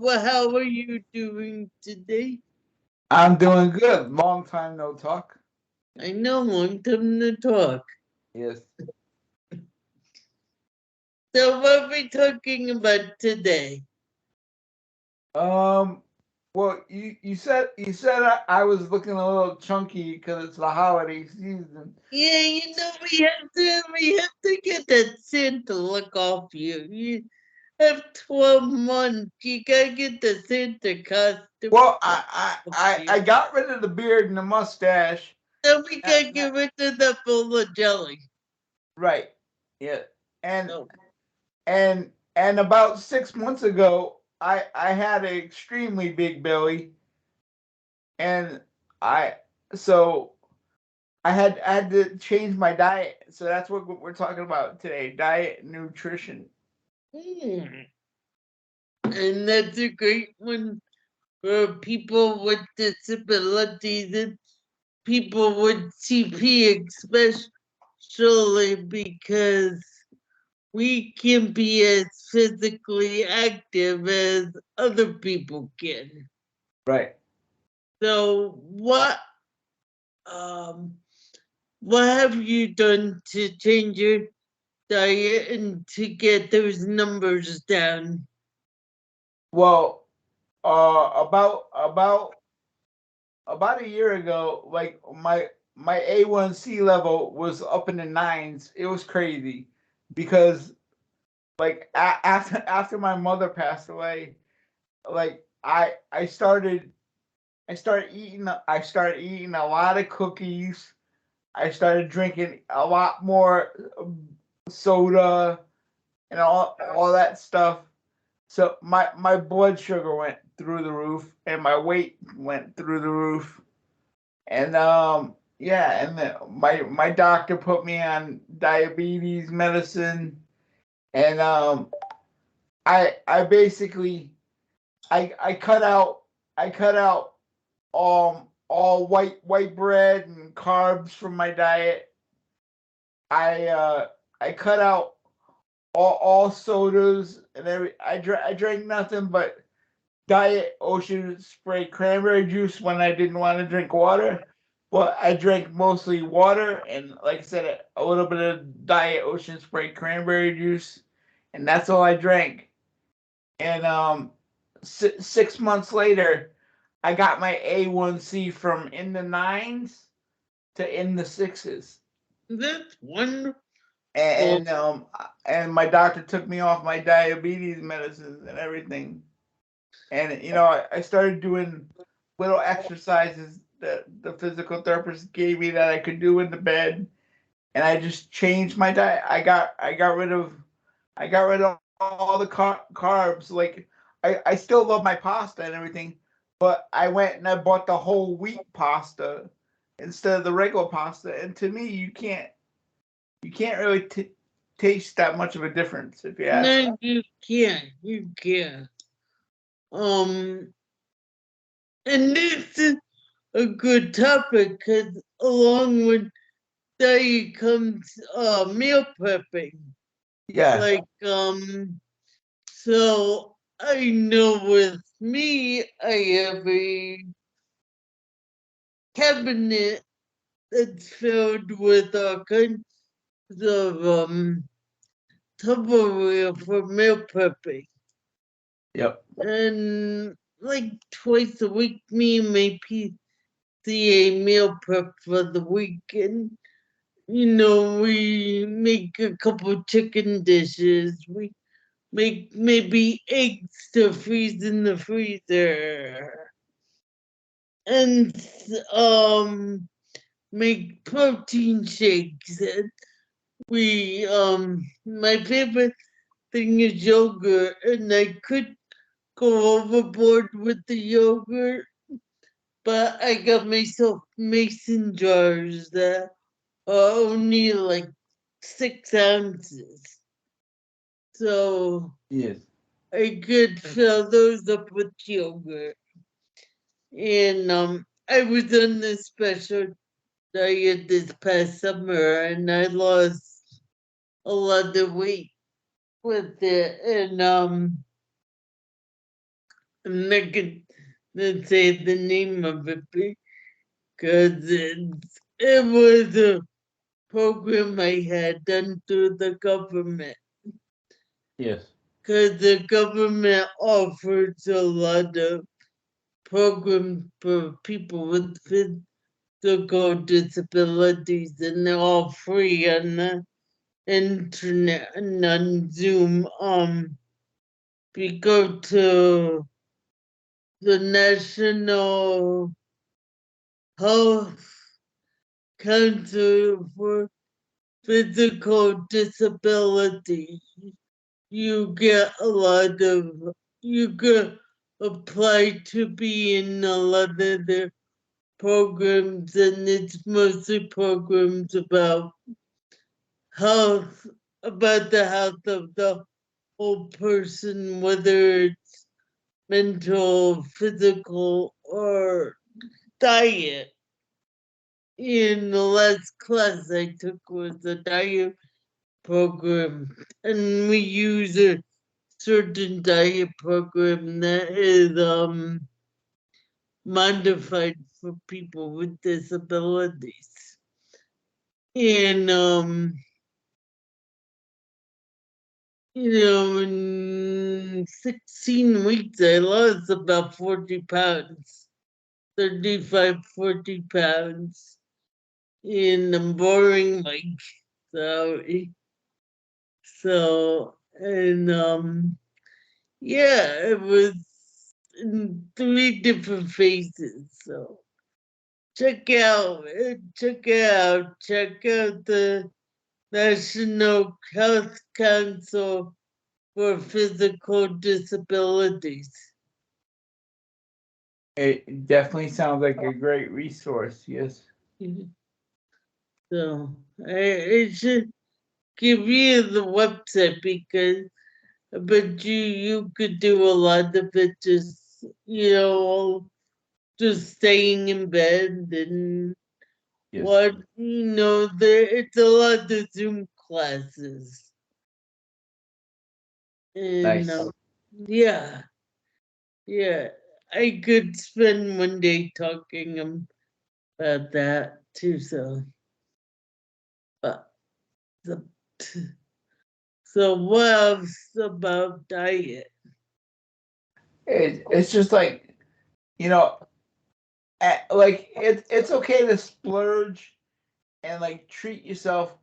how are you doing today? I'm doing good. Long time no talk. I know, long time to talk. Yes. So what are we talking about today? Um. Well, you said I was looking a little chunky because it's the holiday season. Yeah, we have to get that Santa look off you. You have 12 months. You gotta get the Santa costume Well, I off I I, I you. got rid of the beard and the mustache. Then we Uh, gotta get rid of the bowl of jelly. right. Yeah. And Oh, and about 6 months ago, I had an extremely big belly, and I so I had to change my diet. So that's what we're talking about today: diet and nutrition. hmm. And that's a great one for people with disabilities and people with CP, especially because we can be as physically active as other people can. Right. So, um, what have you done to change your diet and to get those numbers down? Well, about a year ago, like my A1C level was up in the nines. It was crazy because like after my mother passed away, like I started eating a lot of cookies. I started drinking a lot more soda and all that stuff. So my blood sugar went through the roof and my weight went through the roof. And yeah, and my doctor put me on diabetes medicine, and I basically I cut out all white bread and carbs from my diet. I cut out all sodas and I drank nothing but diet ocean spray cranberry juice when I didn't want to drink water. But I drank mostly water and, like I said, a little bit of diet ocean spray cranberry juice, and that's all I drank. And 6 months later, I got my A1C from in the nines to in the sixes, That's wonderful. and and my doctor took me off my diabetes medicines and everything. And I started doing little exercises that the physical therapist gave me that I could do in the bed, and I just changed my diet. I got rid of all the carbs. Like I still love my pasta and everything, but I went and I bought the whole wheat pasta instead of the regular pasta. And to me, you can't really taste that much of a difference, if you ask me. No, you can't. You can't. Um, and this is a good topic because along with diet comes meal prepping. Yeah. Like so I know with me I have a cabinet that's filled with all kinds of Tupperware for meal prepping. Yep. And like twice a week me and my PCA meal prep for the weekend. We make a couple chicken dishes. We make maybe eggs to freeze in the freezer. And make protein shakes. And my favorite thing is yogurt, and I could go overboard with the yogurt, but I got myself mason jars that are only like 6 ounces. So Yes. I could fill those up with yogurt. And I was on this special diet this past summer and I lost a lot of weight with it. And I'm not gonna say the name of it because it was a program I had done through the government. Yes. Because the government offers a lot of programs for people with physical disabilities, and they're all free on the internet and on Zoom. We go to the National Health Council for Physical Disability. You get a lot of, you could apply to be in a lot of their programs, and it's mostly programs about health, about the health of the whole person, whether it's mental, physical, or diet. In the last class I took was a diet program, and we use a certain diet program that is modified for people with disabilities. And in 16 weeks I lost about 40 pounds, 35, 40 pounds. And I'm borrowing my salary. So and yeah, it was in 3 different phases. So check out the National Health Council for Physical Disabilities. It definitely sounds like a great resource. Yes. So I should give you the website because I bet you could do a lot of it just just staying in bed and Yes. what there it's a lot of Zoom classes and Nice. yeah, yeah, I could spend one day talking about that too. So, but the, so what else about diet? It's just like, you know, like it's okay to splurge and like treat yourself,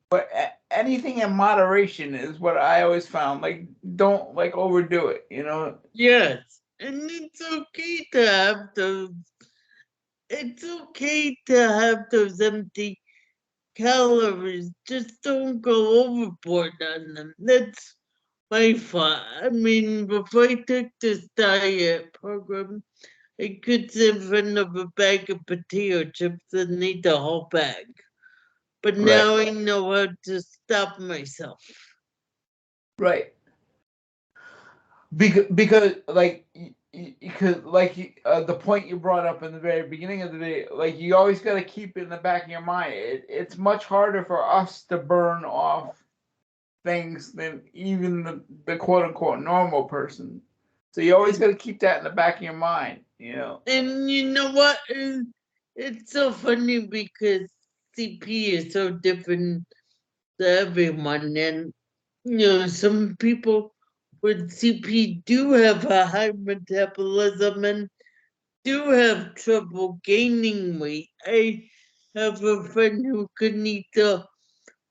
but anything in moderation is what I always found. Like, don't like overdo it. You know. Yes, and it's okay to have those. It's okay to have those empty calories. Just don't go overboard on them. That's my fault. I mean, before I took this diet program, I could sit in front of a bag of potato chips and eat the whole bag. But Right. now I know how to stop myself. Right. Because like because like the point you brought up in the very beginning of the video, like you always got to keep it in the back of your mind. It's much harder for us to burn off things than even the quote unquote normal person. So you always got to keep that in the back of your mind. You know. And you know what? It's so funny because CP is so different to everyone. And, some people with CP do have a high metabolism and do have trouble gaining weight. I have a friend who couldn't eat the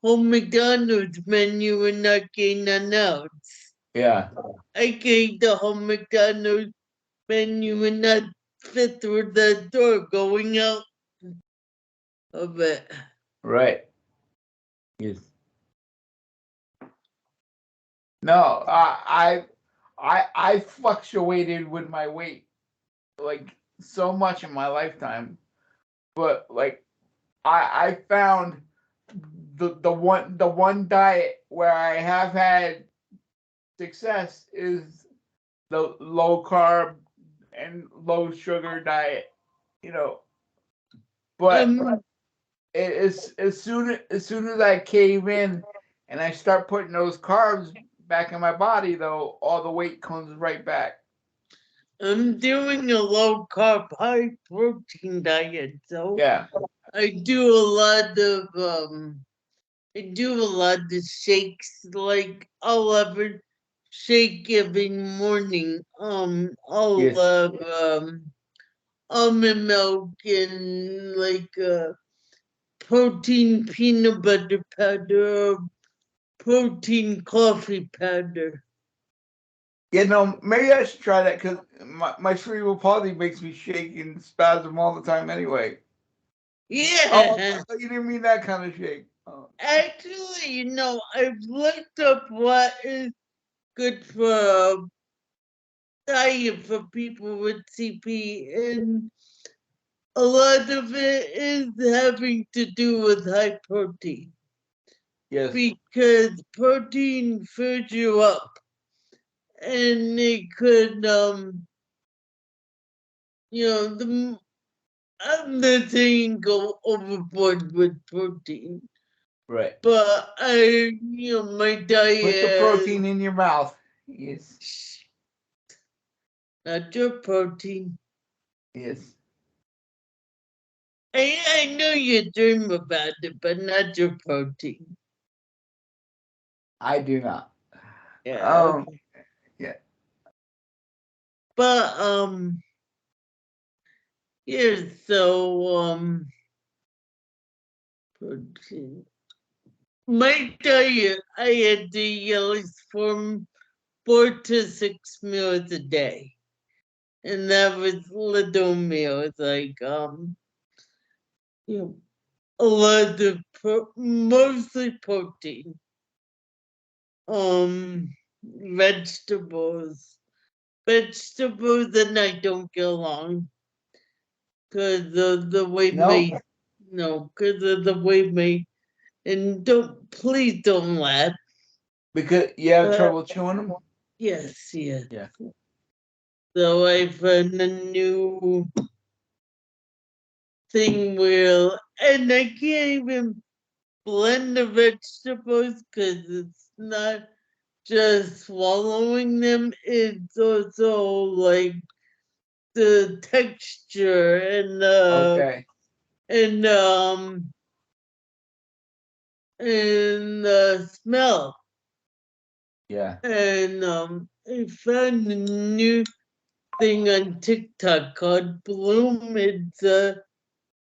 whole McDonald's menu and not gain an ounce. Yeah. I can eat the whole McDonald's menu and not fit through the door going out of it. Right. Yes. No, I fluctuated with my weight like so much in my lifetime, but like I found the one diet where I have had success is the low carb and low sugar diet. You know, but Um, as soon as I cave in and I start putting those carbs back in my body, though, all the weight comes right back. I'm doing a low carb, high protein diet, so Yeah. I do a lot of I do a lot of shakes. Like I'll have a shake every morning. I'll Yes. have almond milk and like protein peanut butter powder, protein coffee powder. Maybe I should try that because my cerebral palsy makes me shake and spasm all the time anyway. Oh, Yeah. you didn't mean that kind of shake. Oh. Actually, I've looked up what is good for diet for people with CP, and a lot of it is having to do with high protein Yes. because protein fills you up, and it could, the I'm not saying go overboard with protein, Right. but my Put the diet, protein in your mouth. Yes. not your protein. Yes. I know you dream about it, but not your protein. I do not. Yeah, Um. okay. Yeah. But yeah, so protein. My diet, I had to eat at least 4 to 6 meals a day. And that was little meals, like you know, a lot of mostly protein. Vegetables. Vegetables and I don't get along because of the way No, my no, because of the way my and don't please don't laugh. because you have Uh, trouble chewing them. yes, yes. Yeah. So I found a new thing where, and I can't even blend the vegetables because it's not just swallowing them, it's also like the texture Okay. and and the smell. Yeah. And I found a new thing on TikTok called Bloom.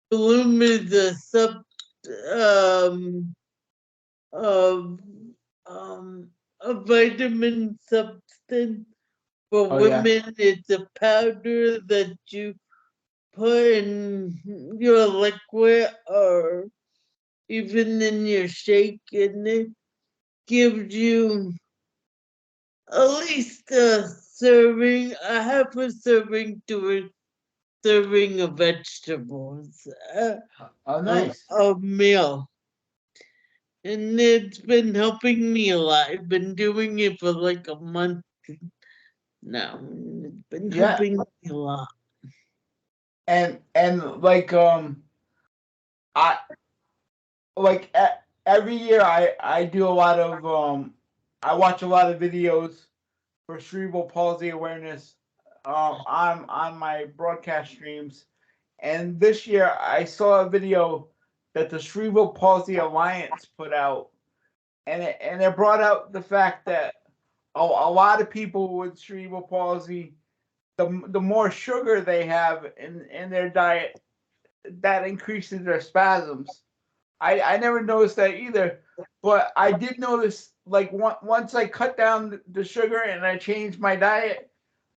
Bloom is a um of a vitamin substance for Oh yeah. women. It's a powder that you put in your liquid or even in your shake, and it gives you at least a serving, a half a serving to a serving of vegetables, Oh nice. a meal. And it's been helping me a lot. I've been doing it for like a month now. It's been Yeah. helping me a lot. And I like every year I do a lot of I watch a lot of videos for cerebral palsy awareness on my broadcast streams. And this year I saw a video that the Cerebral Palsy Alliance put out, and it brought out the fact that a lot of people with cerebral palsy, the more sugar they have in their diet, that increases their spasms. I never noticed that either, but I did notice like once I cut down the sugar and I changed my diet,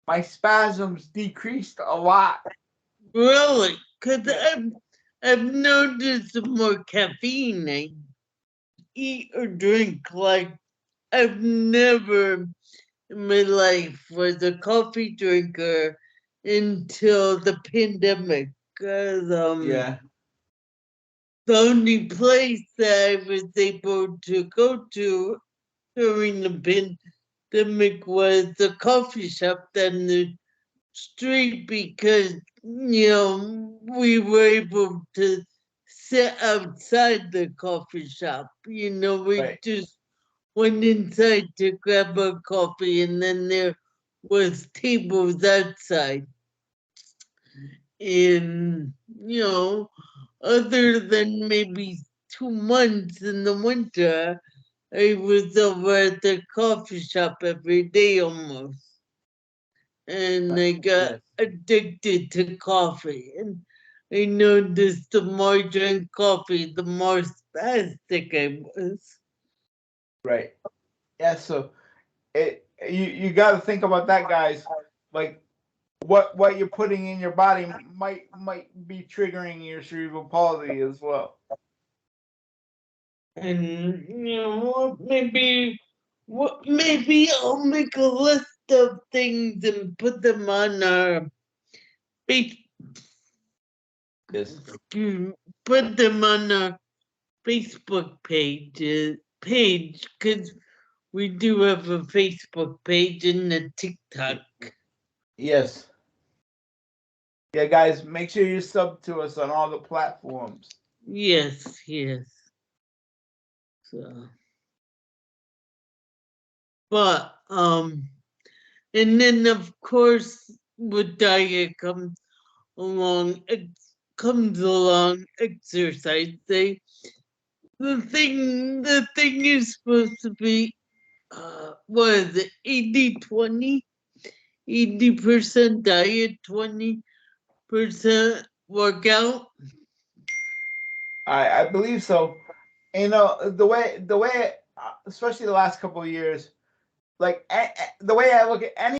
my spasms decreased a lot. Really? Because Yeah. I've noticed the more caffeine I eat or drink. Like, I've never in my life was a coffee drinker until the pandemic. Because Yeah. the only place that I was able to go to during the pandemic was the coffee shop down the street because we were able to sit outside the coffee shop. We Right. just went inside to grab a coffee, and then there with tables outside. And, other than maybe 2 months in the winter, I was over at the coffee shop every day almost. And I got Yes. addicted to coffee. And I noticed the more I drank coffee, the more spastic I was. Right. Yeah. So you got to think about that, guys. Like what you're putting in your body might be triggering your cerebral palsy as well. And maybe I'll make a list of things and put them on our face, Yes. put them on our Facebook page because we do have a Facebook page and a TikTok. Yes. Yeah, guys, make sure you sub to us on all the platforms. Yes, yes. So, but and then of course with diet comes along exercise. The thing is supposed to be what is it, 80-20? 80% diet, 20% workout. I believe so. You know the way especially the last couple of years, like the way I look at any